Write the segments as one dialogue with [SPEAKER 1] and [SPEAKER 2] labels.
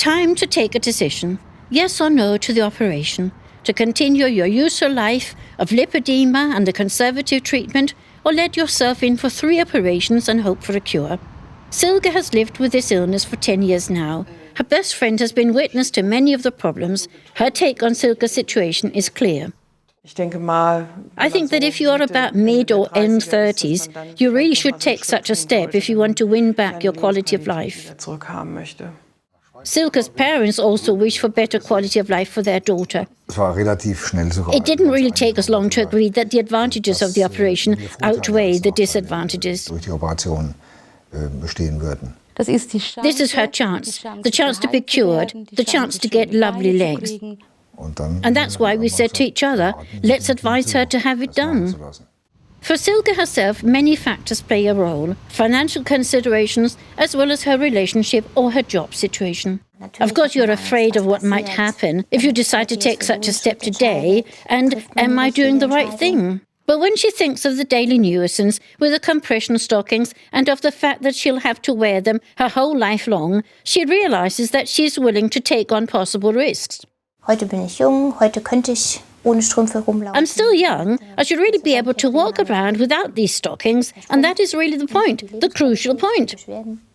[SPEAKER 1] Time to take a decision, yes or no to the operation, to continue your usual life of lipedema and the conservative treatment, or let yourself in for 3 operations and hope for a cure. Silke has lived with this illness for 10 years now. Her best friend has been witness to many of the problems. Her take on Silke's situation is clear. I think that if you are about mid or end 30s, you really should take such a step if you want to win back your quality of life. Silke's parents also wish for better quality of life for their daughter. It didn't really take us long to agree that the advantages of the operation outweigh the disadvantages. This is her chance, the chance to be cured, the chance to get lovely legs. And that's why we said to each other, let's advise her to have it done. For Silke herself, many factors play a role, financial considerations, as well as her relationship or her job situation. Of course, you're afraid of what might happen if you decide to take such a step today, and am I doing the right thing? But when she thinks of the daily nuisance with the compression stockings and of the fact that she'll have to wear them her whole life long, she realizes that she's willing to take on possible risks.
[SPEAKER 2] Heute bin ich jung, heute könnte ich ohne Strümpfe rumlaufen.
[SPEAKER 1] I'm still young. I should really be able to walk around without these stockings, and that is really the point, the crucial point.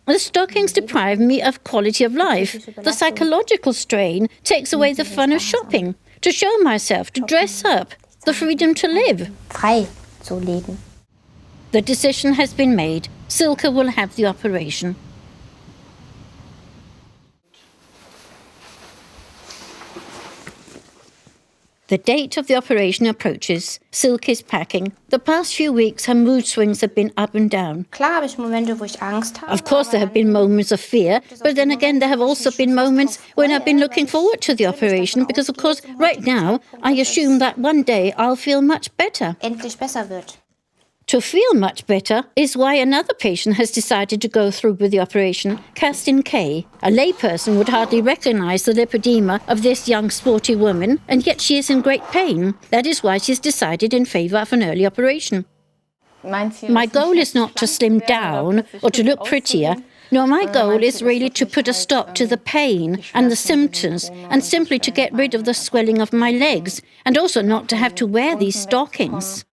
[SPEAKER 1] The stockings deprive me of quality of life. The psychological strain takes away the fun of shopping, to show myself, to dress up, the freedom to live.
[SPEAKER 2] Frei zu leben.
[SPEAKER 1] The decision has been made. Silke will have the operation. The date of the operation approaches. Silke is packing. The past few weeks, her mood swings have been up and down.
[SPEAKER 2] Klar habe ich Momente, wo ich Angst habe.
[SPEAKER 1] Of course, there have been moments of fear, but then again, there have also been moments when I've been looking forward to the operation because, of course, right now, I assume that one day I'll feel much better.
[SPEAKER 2] Endlich besser wird.
[SPEAKER 1] To feel much better is why another patient has decided to go through with the operation, Silke K. A layperson would hardly recognize the lipedema of this young sporty woman, and yet she is in great pain. That is why she's decided in favour of an early operation. My goal is not to slim down or to look prettier. No, my goal is really to put a stop to the pain and the symptoms and simply to get rid of the swelling of my legs and also not to have to wear these stockings.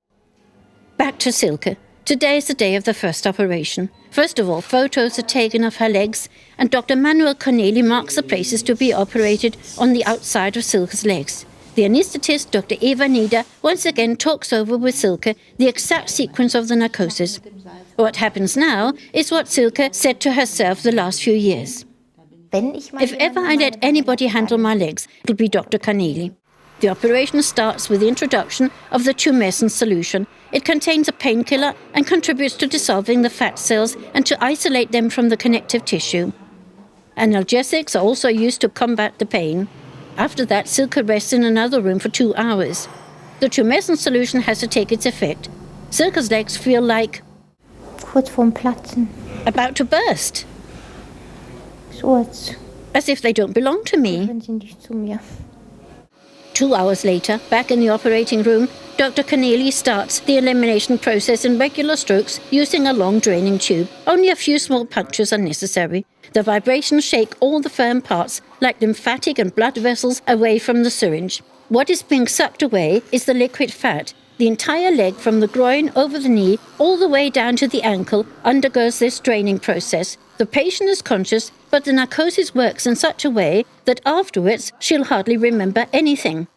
[SPEAKER 1] Back to Silke. Today is the day of the first operation. First of all, photos are taken of her legs, and Dr. Manuel Cornely marks the places to be operated on the outside of Silke's legs. The anaesthetist, Dr. Eva Nieder, once again talks over with Silke the exact sequence of the narcosis. What happens now is what Silke said to herself the last few years. If ever I let anybody handle my legs, it'll be Dr. Cornely. The operation starts with the introduction of the tumescence solution. It contains a painkiller and contributes to dissolving the fat cells and to isolate them from the connective tissue. Analgesics are also used to combat the pain. After that, Silke rests in another room for 2 hours. The tumescence solution has to take its effect. Silke's legs feel like
[SPEAKER 2] Kurz vorm Platzen.
[SPEAKER 1] About to burst.
[SPEAKER 2] So
[SPEAKER 1] as if they don't belong to me.
[SPEAKER 2] Gehören sie nicht zu mir.
[SPEAKER 1] 2 hours later, back in the operating room, Dr. Cornely starts the elimination process in regular strokes using a long draining tube. Only a few small punctures are necessary. The vibrations shake all the firm parts, like lymphatic and blood vessels, away from the syringe. What is being sucked away is the liquid fat. The entire leg from the groin over the knee all the way down to the ankle undergoes this draining process. The patient is conscious, but the narcosis works in such a way that afterwards she'll hardly remember anything.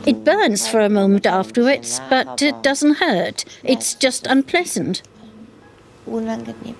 [SPEAKER 1] It burns for a moment afterwards, but it doesn't hurt. It's just unpleasant.
[SPEAKER 2] Unangenehm.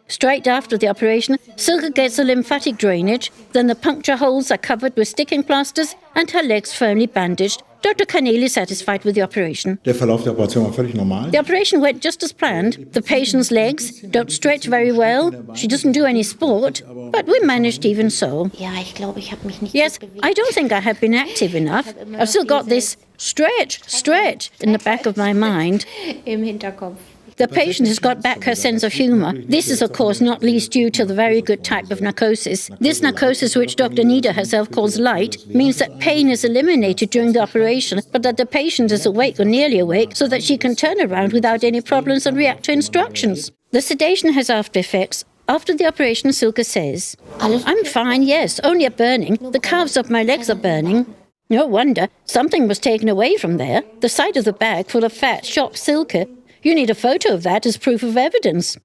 [SPEAKER 1] Straight after the operation, Silke gets a lymphatic drainage, then the puncture holes are covered with sticking plasters and her legs firmly bandaged. Dr. Cornely is satisfied with the operation.
[SPEAKER 3] Der Verlauf der Operation war völlig normal.
[SPEAKER 1] The operation went just as planned. The patient's legs don't stretch very well. She doesn't do any sport, but we managed even so.
[SPEAKER 2] Ja, ich glaube, ich habe mich nicht
[SPEAKER 1] Yes,
[SPEAKER 2] bewegt.
[SPEAKER 1] I don't think I have been active enough. I've still got this stretch in the back of my mind.
[SPEAKER 2] Im Hinterkopf.
[SPEAKER 1] The patient has got back her sense of humour. This is, of course, not least due to the very good type of narcosis. This narcosis, which Dr. Nieder herself calls light, means that pain is eliminated during the operation, but that the patient is awake or nearly awake so that she can turn around without any problems and react to instructions. The sedation has after effects After the operation, Silke says, "I'm fine, yes, only a burning. The calves of my legs are burning." No wonder. Something was taken away from there. The side of the bag full of fat, sharp Silke. You need a photo of that as proof of evidence.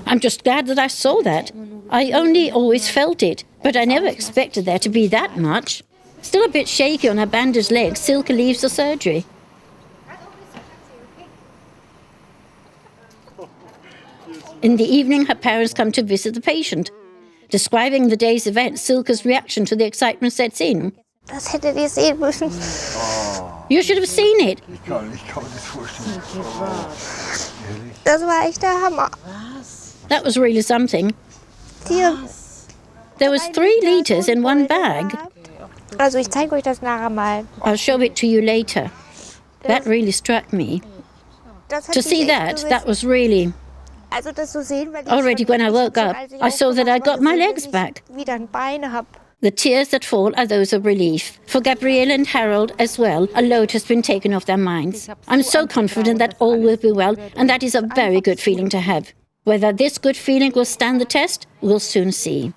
[SPEAKER 1] I'm just glad that I saw that. I only always felt it, but I never expected there to be that much. Still a bit shaky on her bandaged legs, Silke leaves the surgery. In the evening, her parents come to visit the patient. Describing the day's events, Silke's reaction to the excitement sets in.
[SPEAKER 2] Das hättet ihr sehen müssen.
[SPEAKER 1] You should have seen it.
[SPEAKER 4] Ich kann mir das vorstellen.
[SPEAKER 2] Das war echt der Hammer.
[SPEAKER 1] That was really something.
[SPEAKER 2] Hier.
[SPEAKER 1] There was 3 liters in one bag.
[SPEAKER 2] Also ich zeige euch das nachher mal.
[SPEAKER 1] I'll show it to you later. That really struck me.
[SPEAKER 2] Das hat
[SPEAKER 1] To
[SPEAKER 2] mich
[SPEAKER 1] see
[SPEAKER 2] echt
[SPEAKER 1] that was really...
[SPEAKER 2] Also das zu sehen, weil ich
[SPEAKER 1] Already when I woke up,
[SPEAKER 2] als ich
[SPEAKER 1] I saw that I
[SPEAKER 2] aufgewacht
[SPEAKER 1] got my
[SPEAKER 2] war,
[SPEAKER 1] legs
[SPEAKER 2] dass ich
[SPEAKER 1] back.
[SPEAKER 2] wieder ein Bein habe.
[SPEAKER 1] The tears that fall are those of relief. For Gabrielle and Harold as well, a load has been taken off their minds. I'm so confident that all will be well, and that is a very good feeling to have. Whether this good feeling will stand the test, we'll soon see.